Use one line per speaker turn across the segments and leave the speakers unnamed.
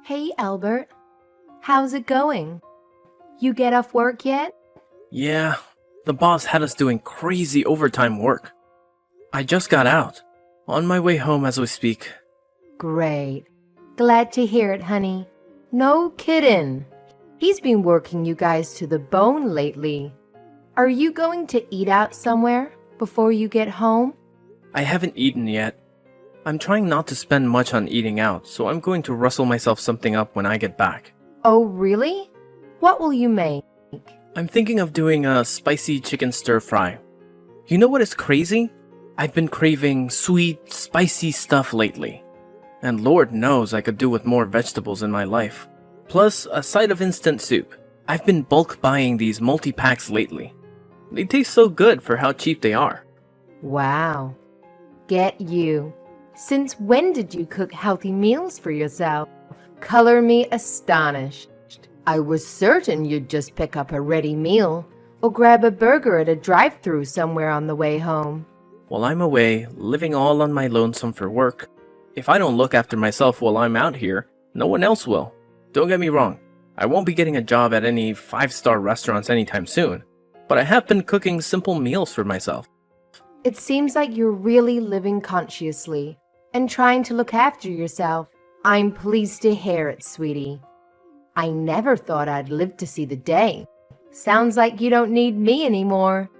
Hey, Albert. How's it going? You get off work yet?
Yeah, the boss had us doing crazy overtime work. I just got out. On my way home as we speak.
Great. Glad to hear it, honey. No kidding. He's been working you guys to the bone lately. Are you going to eat out somewhere before you get home?
I haven't eaten yet. I'm trying not to spend much on eating out, so I'm going to rustle myself something up when I get back.
Oh, really? What will you make?
I'm thinking of doing a spicy chicken stir fry. You know what is crazy? I've been craving sweet, spicy stuff lately. And Lord knows I could do with more vegetables in my life. Plus, a side of instant soup. I've been bulk buying these multi-packs lately. They taste so good for how cheap they are.
Wow. Get you. Since when did you cook healthy meals for yourself? Color me astonished. I was certain you'd just pick up a ready meal or grab a burger at a drive-thru somewhere on the way home.
While I'm away, living all on my lonesome for work, if I don't look after myself while I'm out here, no one else will. Don't get me wrong, I won't be getting a job at any 5-star restaurants anytime soon, but I have been cooking simple meals for myself.
It seems like you're really living consciously and trying to look after yourself. I'm pleased to hear it, sweetie. I never thought I'd live to see the day. Sounds like you don't need me anymore.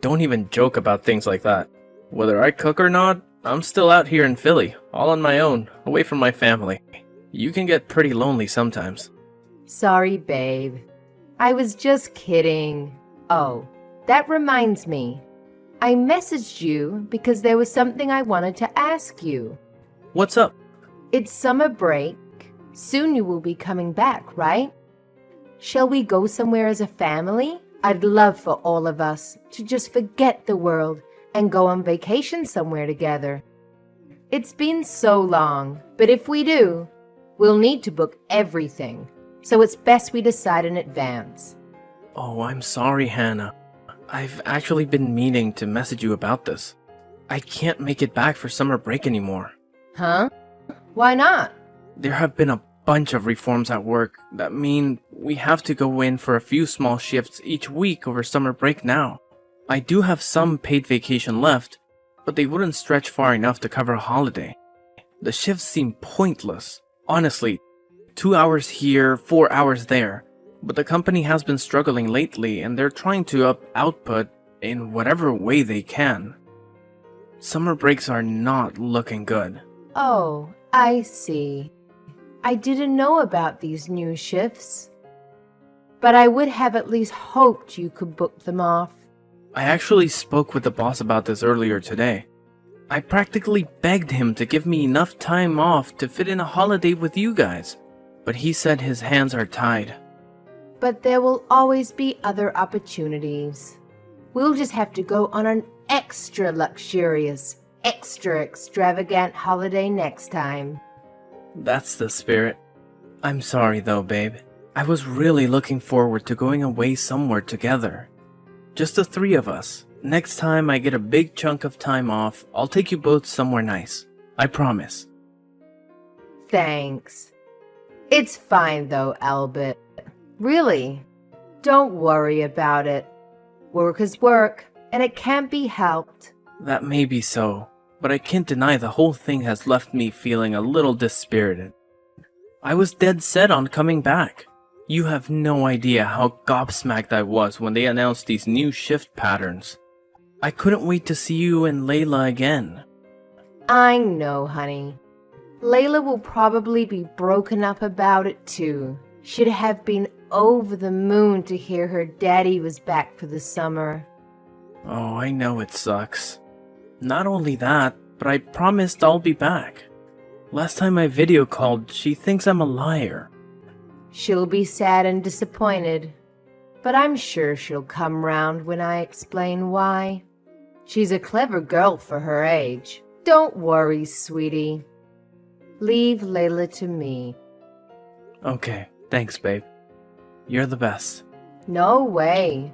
Don't even joke about things like that. Whether I cook or not, I'm still out here in Philly, all on my own, away from my family. You can get pretty lonely sometimes.
Sorry, babe. I was just kidding. Oh, that reminds me. I messaged you because there was something I wanted to ask you.
What's up?
It's summer break. Soon you will be coming back, right? Shall we go somewhere as a family? I'd love for all of us to just forget the world and go on vacation somewhere together. It's been so long, but if we do, we'll need to book everything, so it's best we decide in advance.
Oh, I'm sorry, Hannah. I've actually been meaning to message you about this. I can't make it back for summer break anymore.
Huh? Why not?
There have been a bunch of reforms at work that mean we have to go in for a few small shifts each week over summer break now. I do have some paid vacation left, but they wouldn't stretch far enough to cover a holiday. The shifts seem pointless. Honestly, 2 hours here, 4 hours there. But the company has been struggling lately and they're trying to up output in whatever way they can. Summer breaks are not looking good.
Oh, I see. I didn't know about these new shifts, but I would have at least hoped you could book them off.
I actually spoke with the boss about this earlier today. I practically begged him to give me enough time off to fit in a holiday with you guys, but he said his hands are tied.
But there will always be other opportunities. We'll just have to go on an extra luxurious, extra extravagant holiday next time.
That's the spirit. I'm sorry though, babe. I was really looking forward to going away somewhere together. Just the 3 of us. Next time I get a big chunk of time off, I'll take you both somewhere nice. I promise.
Thanks. It's fine though, Albert. Really. Don't worry about it. Work is work, and it can't be helped.
That may be so, but I can't deny the whole thing has left me feeling a little dispirited. I was dead set on coming back. You have no idea how gobsmacked I was when they announced these new shift patterns. I couldn't wait to see you and Layla again.
I know, honey. Layla will probably be broken up about it too. She'd have been over the moon to hear her daddy was back for the summer.
Oh, I know it sucks. Not only that, but I promised I'll be back. Last time I video called, she thinks I'm a liar.
She'll be sad and disappointed, but I'm sure she'll come round when I explain why. She's a clever girl for her age. Don't worry, sweetie. Leave Layla to me.
Okay, thanks, babe. You're the best.
No way.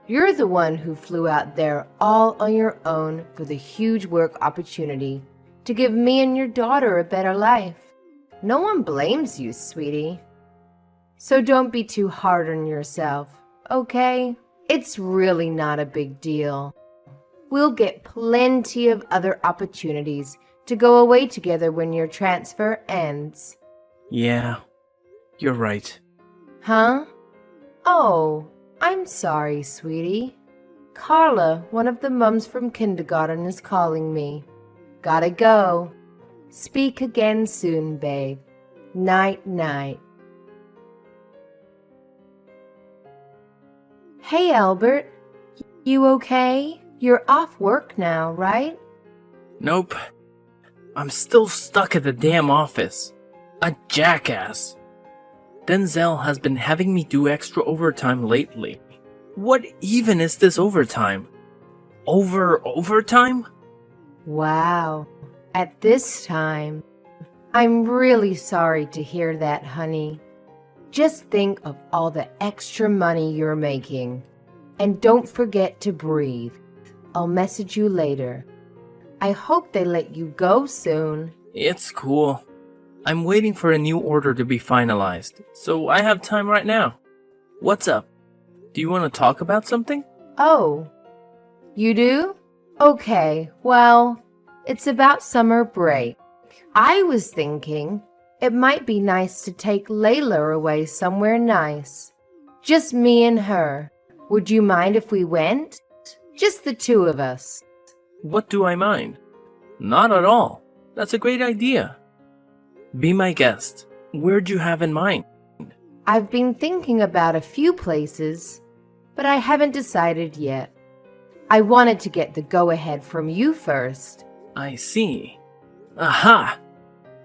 You're the one who flew out there all on your own for the huge work opportunity to give me and your daughter a better life. No one blames you, sweetie. So don't be too hard on yourself, okay? It's really not a big deal. We'll get plenty of other opportunities to go away together when your transfer ends.
Yeah, you're right.
Huh? Oh, I'm sorry, sweetie. Carla, one of the mums from kindergarten, is calling me. Gotta go. Speak again soon, babe. Night-night. Hey, Albert. You okay? You're off work now, right?
Nope. I'm still stuck at the damn office. A jackass. Denzel has been having me do extra overtime lately. What even is this overtime? Overtime?
Wow. At this time. I'm really sorry to hear that, honey. Just think of all the extra money you're making. And don't forget to breathe. I'll message you later. I hope they let you go soon.
It's cool. I'm waiting for a new order to be finalized, so I have time right now. What's up? Do you want to talk about something?
Oh, you do? Okay, well, it's about summer break. I was thinking it might be nice to take Layla away somewhere nice. Just me and her. Would you mind if we went? Just the two of us.
What do I mind? Not at all. That's a great idea. Be my guest. Where'd you have in mind?
I've been thinking about a few places, but I haven't decided yet. I wanted to get the go-ahead from you first.
I see. Aha!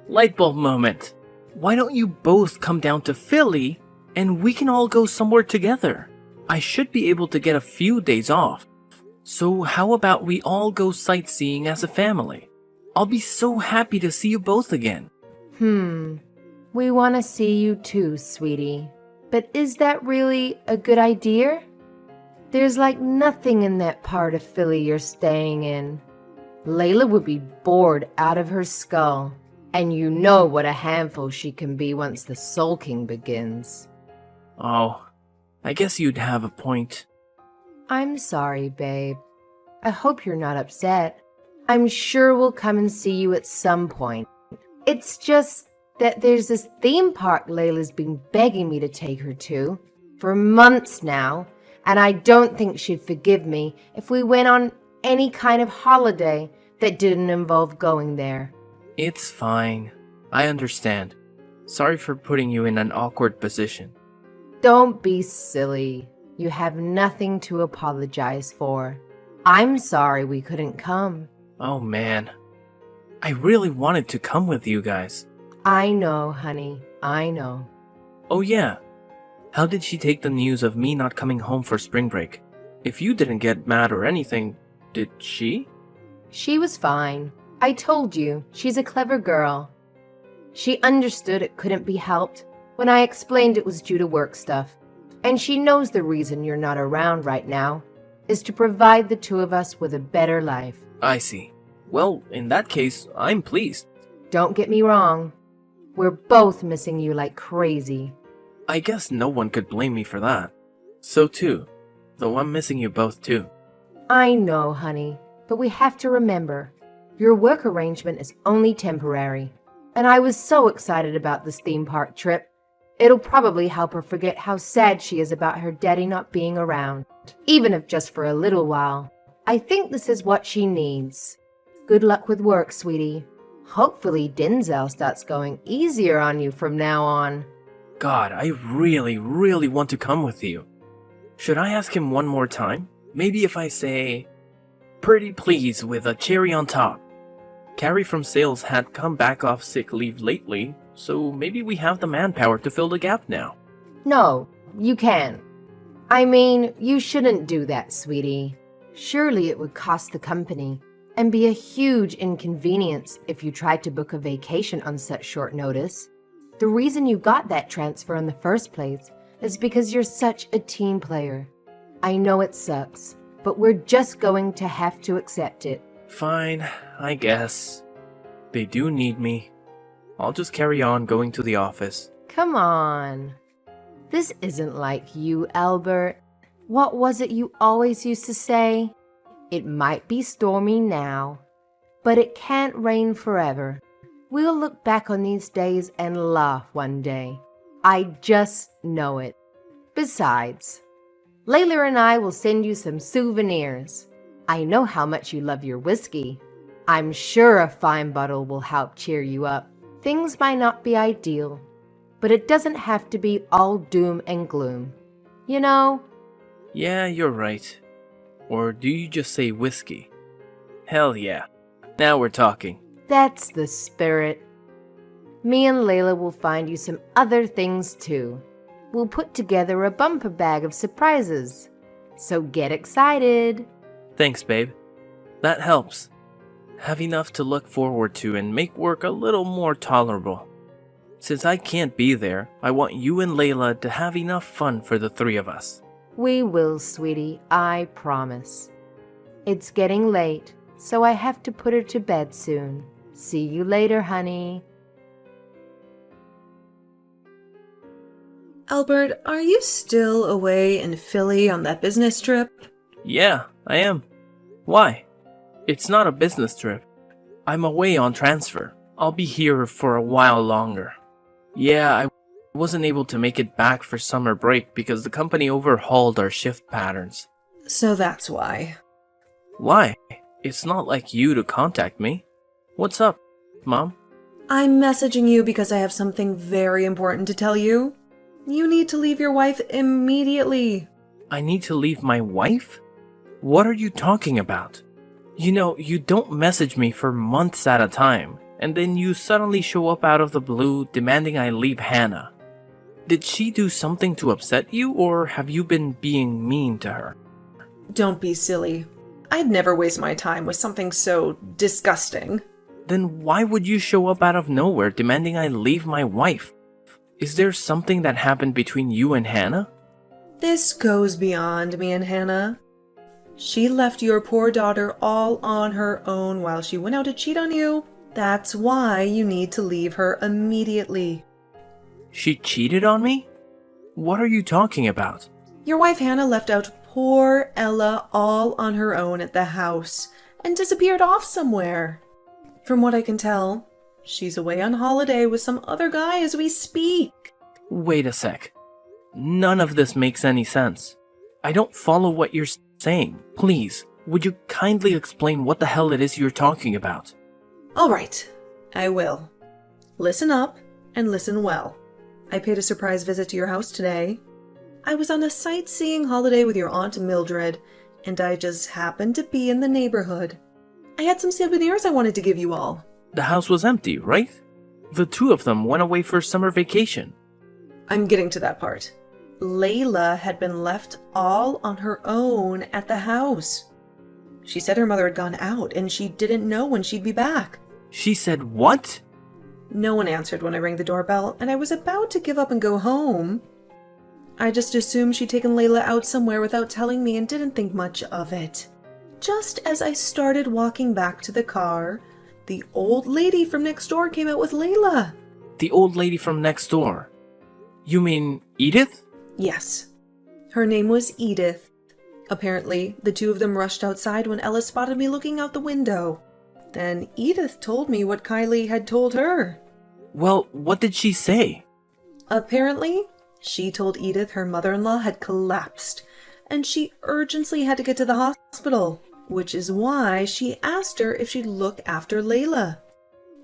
Light bulb moment. Why don't you both come down to Philly and we can all go somewhere together? I should be able to get a few days off. So how about we all go sightseeing as a family? I'll be so happy to see you both again.
We want to see you too, sweetie. But is that really a good idea? There's like nothing in that part of Philly you're staying in. Layla would be bored out of her skull. And you know what a handful she can be once the sulking begins.
Oh, I guess you'd have a point.
I'm sorry, babe. I hope you're not upset. I'm sure we'll come and see you at some point. It's just that there's this theme park Layla's been begging me to take her to for months now, and I don't think she'd forgive me if we went on any kind of holiday that didn't involve going there.
It's fine. I understand. Sorry for putting you in an awkward position.
Don't be silly. You have nothing to apologize for. I'm sorry we couldn't come.
Oh man. I really wanted to come with you guys.
I know, honey. I know.
Oh yeah. How did she take the news of me not coming home for spring break? If you didn't get mad or anything, did she?
She was fine. I told you, she's a clever girl. She understood it couldn't be helped when I explained it was due to work stuff. And she knows the reason you're not around right now is to provide the two of us with a better life.
I see. Well, in that case, I'm pleased.
Don't get me wrong. We're both missing you like crazy.
I guess no one could blame me for that. So too, though I'm missing you both too.
I know, honey, but we have to remember, your work arrangement is only temporary. And I was so excited about this theme park trip. It'll probably help her forget how sad she is about her daddy not being around, even if just for a little while. I think this is what she needs. Good luck with work, sweetie. Hopefully Denzel starts going easier on you from now on.
God, I really want to come with you. Should I ask him one more time? Maybe if I say, "Pretty please" with a cherry on top. Carrie from sales had come back off sick leave lately, so maybe we have the manpower to fill the gap now.
No, you can't. I mean, you shouldn't do that, sweetie. Surely it would cost the company and be a huge inconvenience if you tried to book a vacation on such short notice. The reason you got that transfer in the first place is because you're such a team player. I know it sucks, but we're just going to have to accept it.
Fine, I guess. They do need me. I'll just carry on going to the office.
Come on. This isn't like you, Albert. What was it you always used to say? It might be stormy now, but it can't rain forever. We'll look back on these days and laugh one day. I just know it. Besides, Layla and I will send you some souvenirs. I know how much you love your whiskey. I'm sure a fine bottle will help cheer you up. Things might not be ideal, but it doesn't have to be all doom and gloom. You know?
Yeah, you're right. Or do you just say whiskey? Hell yeah. Now we're talking.
That's the spirit. Me and Layla will find you some other things too. We'll put together a bumper bag of surprises. So get excited.
Thanks, babe. That helps. Have enough to look forward to and make work a little more tolerable. Since I can't be there, I want you and Layla to have enough fun for the three of us.
We will, sweetie, I promise. It's getting late, so I have to put her to bed soon. See you later, honey.
Albert, are you still away in Philly on that business trip?
Yeah, I am. Why? It's not a business trip. I'm away on transfer. I'll be here for a while longer. Yeah, I wasn't able to make it back for summer break because the company overhauled our shift patterns.
So that's why.
Why? It's not like you to contact me. What's up, Mom?
I'm messaging you because I have something very important to tell you. You need to leave your wife immediately.
I need to leave my wife? What are you talking about? You know, you don't message me for months at a time, and then you suddenly show up out of the blue demanding I leave Hannah. Did she do something to upset you, or have you been being mean to her?
Don't be silly. I'd never waste my time with something so disgusting.
Then why would you show up out of nowhere demanding I leave my wife? Is there something that happened between you and Hannah?
This goes beyond me and Hannah. She left your poor daughter all on her own while she went out to cheat on you. That's why you need to leave her immediately.
She cheated on me? What are you talking about?
Your wife Hannah left out poor Ella all on her own at the house and disappeared off somewhere. From what I can tell, she's away on holiday with some other guy as we speak.
Wait a sec. None of this makes any sense. I don't follow what you're saying. Please, would you kindly explain what the hell it is you're talking about?
All right, I will. Listen up and listen well. I paid a surprise visit to your house today. I was on a sightseeing holiday with your Aunt Mildred, and I just happened to be in the neighborhood. I had some souvenirs I wanted to give you all.
The house was empty, right? The two of them went away for summer vacation.
I'm getting to that part. Layla had been left all on her own at the house. She said her mother had gone out and she didn't know when she'd be back.
She said what?
No one answered when I rang the doorbell, and I was about to give up and go home. I just assumed she'd taken Layla out somewhere without telling me and didn't think much of it. Just as I started walking back to the car, the old lady from next door came out with Layla.
The old lady from next door. You mean Edith?
Yes. Her name was Edith. Apparently, the two of them rushed outside when Ella spotted me looking out the window. Then Edith told me what Kylie had told her.
Well, what did she say?
Apparently, she told Edith her mother-in-law had collapsed, and she urgently had to get to the hospital, which is why she asked her if she'd look after Layla.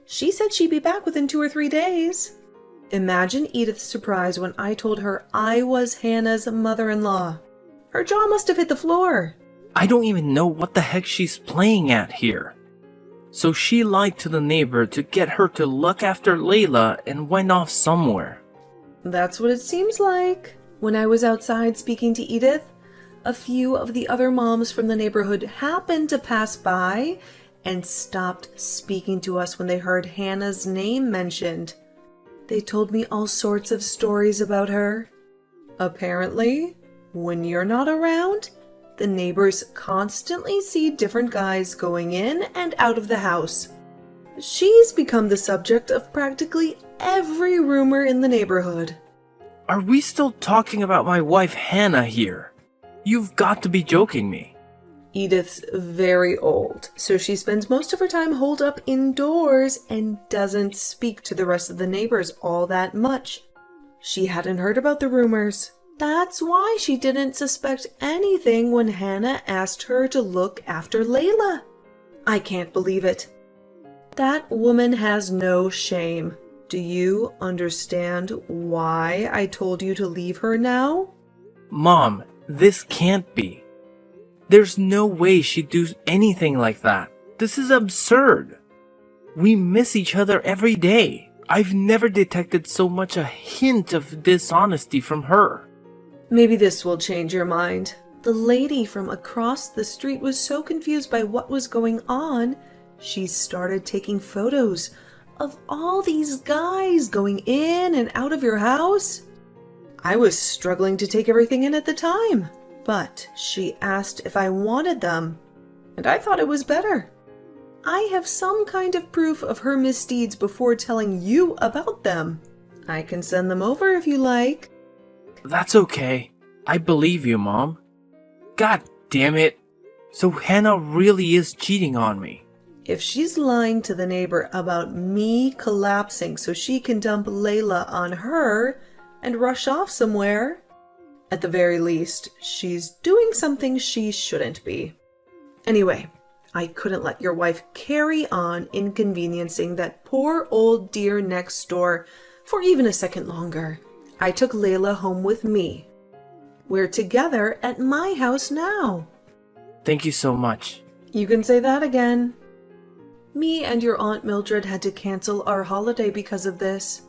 She said she'd be back within 2 or 3 days. Imagine Edith's surprise when I told her I was Hannah's mother-in-law. Her jaw must have hit the floor.
I don't even know what the heck she's playing at here. So she lied to the neighbor to get her to look after Layla and went off somewhere.
That's what it seems like. When I was outside speaking to Edith, a few of the other moms from the neighborhood happened to pass by and stopped speaking to us when they heard Hannah's name mentioned. They told me all sorts of stories about her. Apparently, when you're not around, the neighbors constantly see different guys going in and out of the house. She's become the subject of practically every rumor in the neighborhood.
Are we still talking about my wife Hannah here? You've got to be joking me.
Edith's very old, so she spends most of her time holed up indoors and doesn't speak to the rest of the neighbors all that much. She hadn't heard about the rumors. That's why she didn't suspect anything when Hannah asked her to look after Layla. I can't believe it. That woman has no shame. Do you understand why I told you to leave her now?
Mom, this can't be. There's no way she'd do anything like that. This is absurd. We miss each other every day. I've never detected so much a hint of dishonesty from her.
Maybe this will change your mind. The lady from across the street was so confused by what was going on, she started taking photos of all these guys going in and out of your house. I was struggling to take everything in at the time, but she asked if I wanted them, and I thought it was better. I have some kind of proof of her misdeeds before telling you about them. I can send them over if you like.
That's okay. I believe you, Mom. God damn it. So Hannah really is cheating on me.
If she's lying to the neighbor about me collapsing so she can dump Layla on her and rush off somewhere, at the very least, she's doing something she shouldn't be. Anyway, I couldn't let your wife carry on inconveniencing that poor old dear next door for even a second longer. I took Layla home with me. We're together at my house now.
Thank you so much.
You can say that again. Me and your Aunt Mildred had to cancel our holiday because of this.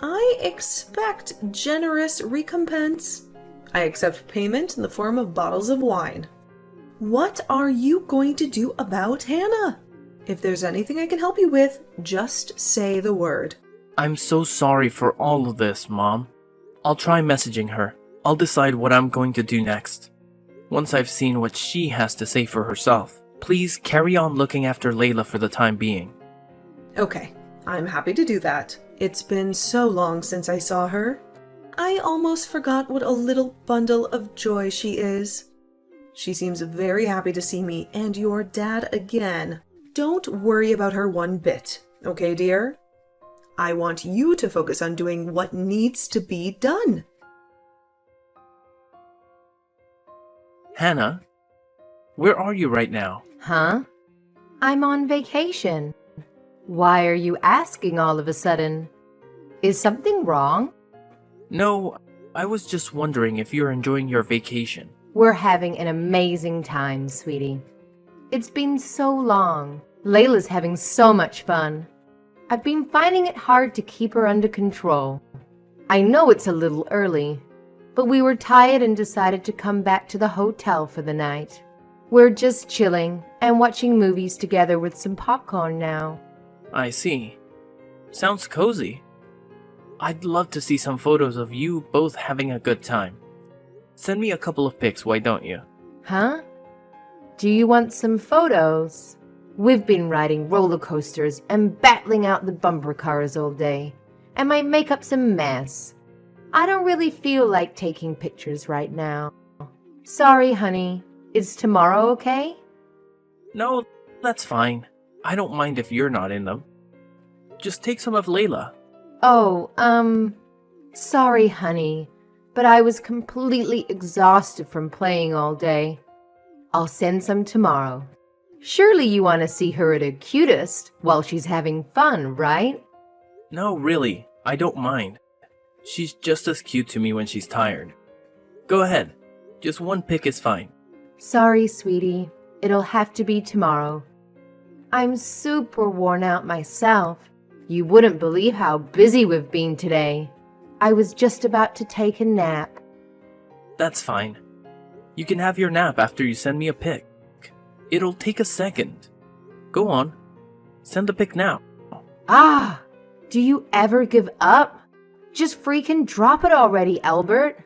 I expect generous recompense. I accept payment in the form of bottles of wine. What are you going to do about Hannah? If there's anything I can help you with, just say the word.
I'm so sorry for all of this, Mom. I'll try messaging her. I'll decide what I'm going to do next. Once I've seen what she has to say for herself. Please carry on looking after Layla for the time being.
Okay, I'm happy to do that. It's been so long since I saw her. I almost forgot what a little bundle of joy she is. She seems very happy to see me and your dad again. Don't worry about her one bit, okay, dear? I want you to focus on doing what needs to be done.
Hannah, where are you right now?
Huh? I'm on vacation. Why are you asking all of a sudden? Is something wrong?
No, I was just wondering if you're enjoying your vacation.
We're having an amazing time, sweetie. It's been so long. Layla's having so much fun. I've been finding it hard to keep her under control. I know it's a little early, but we were tired and decided to come back to the hotel for the night. We're just chilling and watching movies together with some popcorn now.
I see. Sounds cozy. I'd love to see some photos of you both having a good time. Send me a couple of pics, why don't you?
Huh? Do you want some photos? We've been riding roller coasters and battling out the bumper cars all day, and might make up some mess. I don't really feel like taking pictures right now. Sorry, honey. Is tomorrow okay?
No, that's fine. I don't mind if you're not in them. Just take some of Layla.
Oh, sorry, honey, but I was completely exhausted from playing all day. I'll send some tomorrow. Surely you want to see her at her cutest while she's having fun, right?
No, really, I don't mind. She's just as cute to me when she's tired. Go ahead. Just one pic is fine.
Sorry, sweetie. It'll have to be tomorrow. I'm super worn out myself. You wouldn't believe how busy we've been today. I was just about to take a nap.
That's fine. You can have your nap after you send me a pic. It'll take a second. Go on. Send the pic now.
Ah! Do you ever give up? Just freaking drop it already, Albert.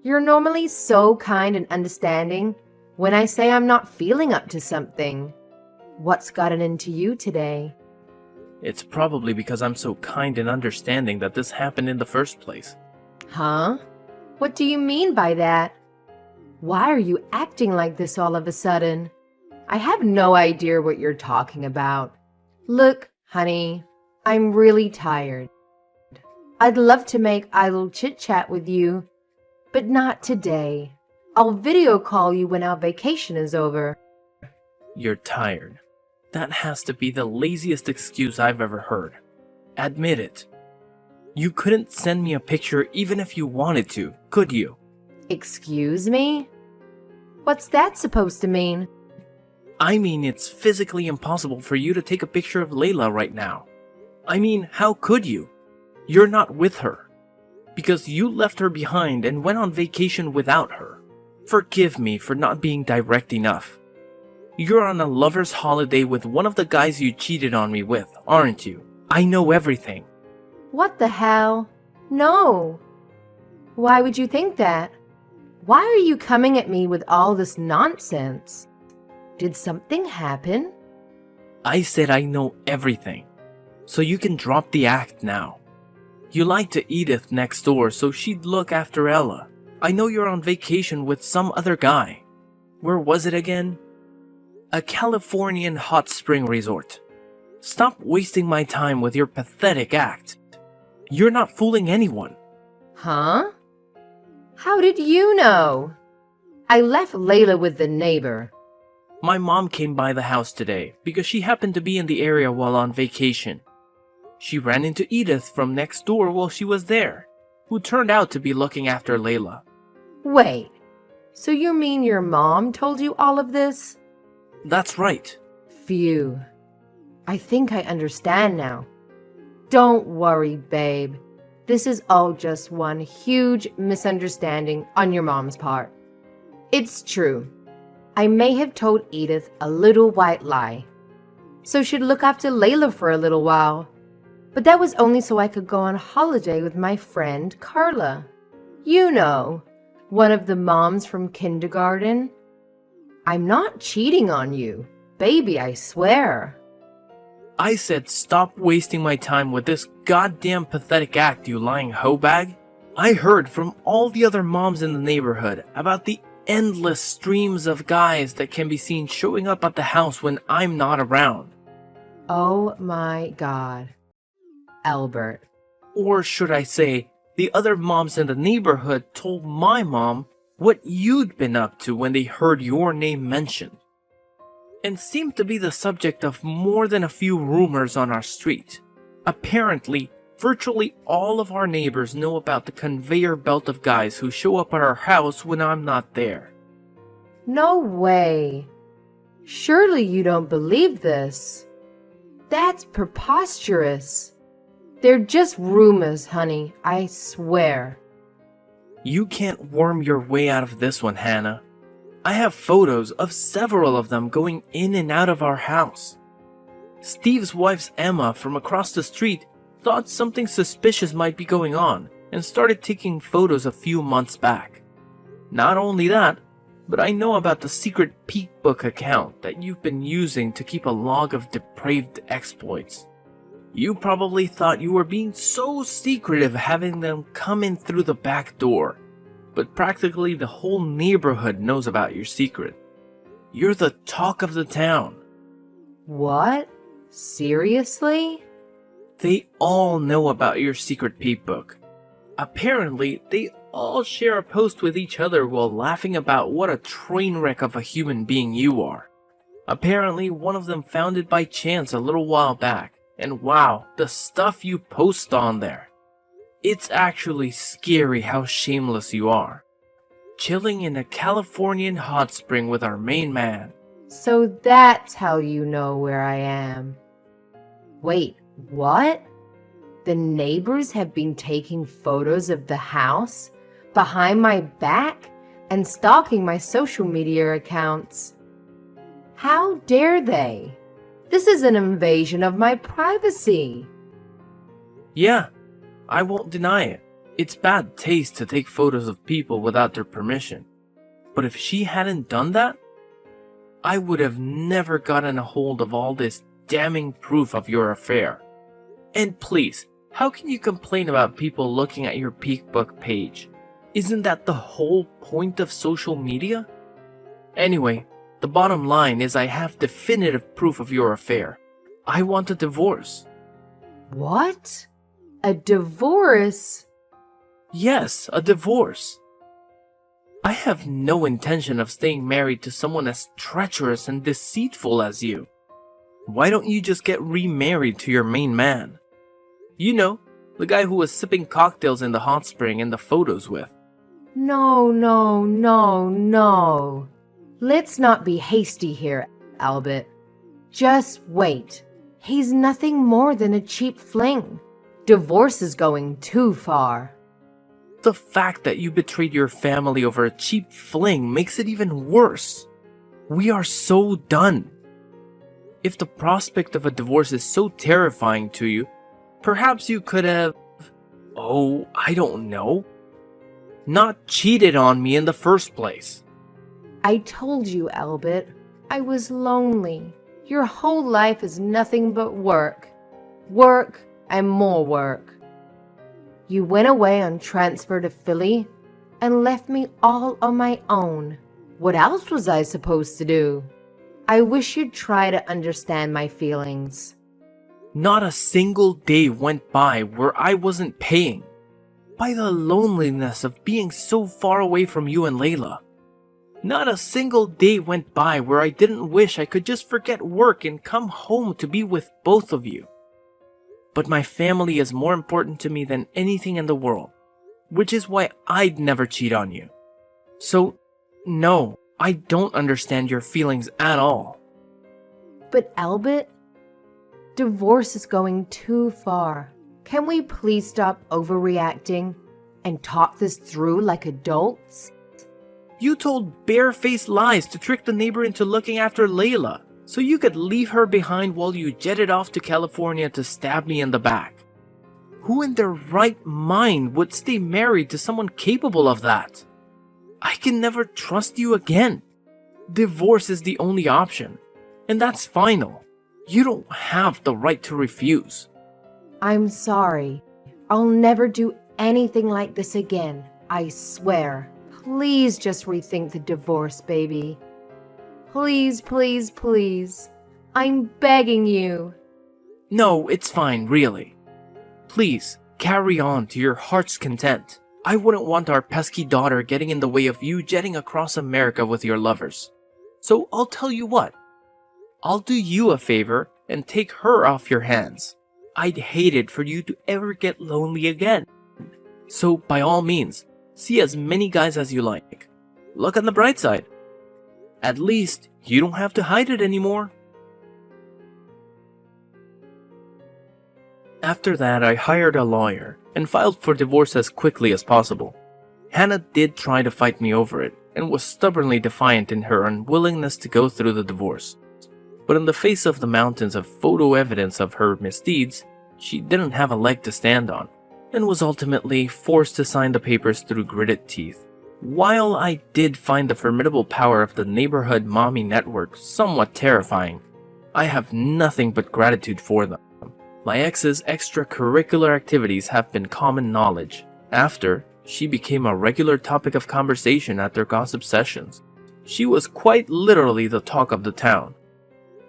You're normally so kind and understanding when I say I'm not feeling up to something. What's gotten into you today?
It's probably because I'm so kind and understanding that this happened in the first place.
Huh? What do you mean by that? Why are you acting like this all of a sudden? I have no idea what you're talking about. Look, honey, I'm really tired. I'd love to make idle chit-chat with you, but not today. I'll video call you when our vacation is over.
You're tired. That has to be the laziest excuse I've ever heard. Admit it. You couldn't send me a picture even if you wanted to, could you?
Excuse me? What's that supposed to mean?
I mean, it's physically impossible for you to take a picture of Layla right now. I mean, how could you? You're not with her. Because you left her behind and went on vacation without her. Forgive me for not being direct enough. You're on a lover's holiday with one of the guys you cheated on me with, aren't you? I know everything.
What the hell? No. Why would you think that? Why are you coming at me with all this nonsense? Did something happen?
I said I know everything. So you can drop the act now. You lied to Edith next door so she'd look after Ella. I know you're on vacation with some other guy. Where was it again? A Californian hot spring resort. Stop wasting my time with your pathetic act. You're not fooling anyone.
Huh? How did you know? I left Layla with the neighbor.
My mom came by the house today because she happened to be in the area while on vacation. She ran into Edith from next door while she was there, who turned out to be looking after Layla.
Wait, so you mean your mom told you all of this?
That's right.
Phew. I think I understand now. Don't worry, babe. This is all just one huge misunderstanding on your mom's part. It's true. I may have told Edith a little white lie, so she'd look after Layla for a little while. But that was only so I could go on holiday with my friend Carla. You know, one of the moms from kindergarten. I'm not cheating on you, baby, I swear.
I said stop wasting my time with this goddamn pathetic act, you lying hoe bag. I heard from all the other moms in the neighborhood about the endless streams of guys that can be seen showing up at the house when I'm not around.
Oh my God. Albert.
Or should I say, the other moms in the neighborhood told my mom what you'd been up to when they heard your name mentioned, and seemed to be the subject of more than a few rumors on our street. Apparently, virtually all of our neighbors know about the conveyor belt of guys who show up at our house when I'm not there.
No way. Surely you don't believe this. That's preposterous. They're just rumors, honey, I swear.
You can't worm your way out of this one, Hannah. I have photos of several of them going in and out of our house. Steve's wife's Emma from across the street thought something suspicious might be going on and started taking photos a few months back. Not only that, but I know about the secret peek book account that you've been using to keep a log of depraved exploits. You probably thought you were being so secretive having them come in through the back door, but practically the whole neighborhood knows about your secret. You're the talk of the town.
What? Seriously?
They all know about your secret peep book. Apparently, they all share a post with each other while laughing about what a train wreck of a human being you are. Apparently, one of them found it by chance a little while back, and wow, the stuff you post on there. It's actually scary how shameless you are. Chilling in a Californian hot spring with our main man.
So that's how you know where I am. Wait, what? The neighbors have been taking photos of the house behind my back and stalking my social media accounts. How dare they? This is an invasion of my privacy.
Yeah, I won't deny it. It's bad taste to take photos of people without their permission. But if she hadn't done that, I would have never gotten a hold of all this damning proof of your affair. And please, how can you complain about people looking at your peekbook page? Isn't that the whole point of social media? Anyway, the bottom line is I have definitive proof of your affair. I want a divorce.
What? A divorce?
Yes, a divorce. I have no intention of staying married to someone as treacherous and deceitful as you. Why don't you just get remarried to your main man? You know, the guy who was sipping cocktails in the hot spring in the photos with.
No, no, no, no. Let's not be hasty here, Albert. Just wait. He's nothing more than a cheap fling. Divorce is going too far.
The fact that you betrayed your family over a cheap fling makes it even worse. We are so done. If the prospect of a divorce is so terrifying to you, perhaps you could have, I don't know, not cheated on me in the first place.
I told you, Albert, I was lonely. Your whole life is nothing but work. Work and more work. You went away on transfer to Philly and left me all on my own. What else was I supposed to do? I wish you'd try to understand my feelings.
Not a single day went by where I wasn't paying. By the loneliness of being so far away from you and Layla. Not a single day went by where I didn't wish I could just forget work and come home to be with both of you. But my family is more important to me than anything in the world, which is why I'd never cheat on you. So, no, I don't understand your feelings at all.
But Albert, divorce is going too far. Can we please stop overreacting and talk this through like adults?
You told barefaced lies to trick the neighbor into looking after Layla, so you could leave her behind while you jetted off to California to stab me in the back. Who in their right mind would stay married to someone capable of that? I can never trust you again. Divorce is the only option, and that's final. You don't have the right to refuse.
I'm sorry. I'll never do anything like this again. I swear. Please just rethink the divorce, baby. Please, please, please. I'm begging you.
No, it's fine, really. Please, carry on to your heart's content. I wouldn't want our pesky daughter getting in the way of you jetting across America with your lovers. So I'll tell you what. I'll do you a favor and take her off your hands. I'd hate it for you to ever get lonely again. So by all means, see as many guys as you like. Look on the bright side. At least, you don't have to hide it anymore. After that, I hired a lawyer and filed for divorce as quickly as possible. Hannah did try to fight me over it and was stubbornly defiant in her unwillingness to go through the divorce. But in the face of the mountains of photo evidence of her misdeeds, she didn't have a leg to stand on, and was ultimately forced to sign the papers through gritted teeth. While I did find the formidable power of the neighborhood mommy network somewhat terrifying, I have nothing but gratitude for them. My ex's extracurricular activities have been common knowledge. After, she became a regular topic of conversation at their gossip sessions. She was quite literally the talk of the town.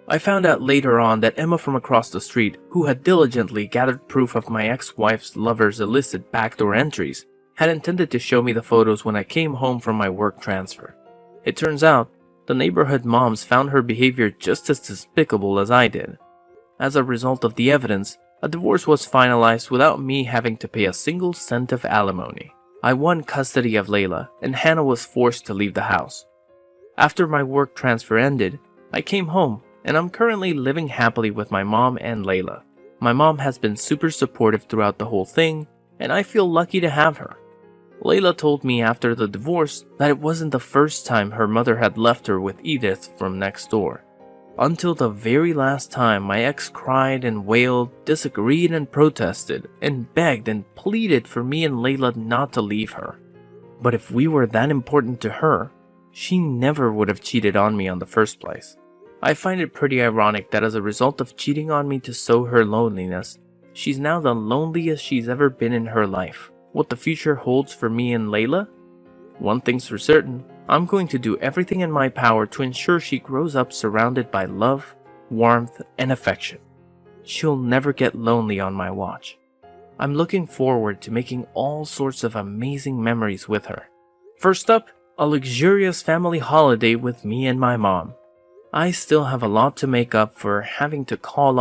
I found out later on that Emma from across the street, who had diligently gathered proof of my ex-wife's lover's illicit backdoor entries, had intended to show me the photos when I came home from my work transfer. It turns out, the neighborhood moms found her behavior just as despicable as I did. As a result of the evidence, a divorce was finalized without me having to pay a single cent of alimony. I won custody of Layla, and Hannah was forced to leave the house. After my work transfer ended, I came home, and I'm currently living happily with my mom and Layla. My mom has been super supportive throughout the whole thing, and I feel lucky to have her. Layla told me after the divorce that it wasn't the first time her mother had left her with Edith from next door. Until the very last time my ex cried and wailed, disagreed and protested, and begged and pleaded for me and Layla not to leave her. But if we were that important to her, she never would have cheated on me in the first place. I find it pretty ironic that as a result of cheating on me to sow her loneliness, She's now the loneliest she's ever been in her life. What the future holds for me and Layla? One thing's for certain, I'm going to do everything in my power to ensure she grows up surrounded by love, warmth, and affection. She'll never get lonely on my watch. I'm looking forward to making all sorts of amazing memories with her. First up, a luxurious family holiday with me and my mom. I still have a lot to make up for having to call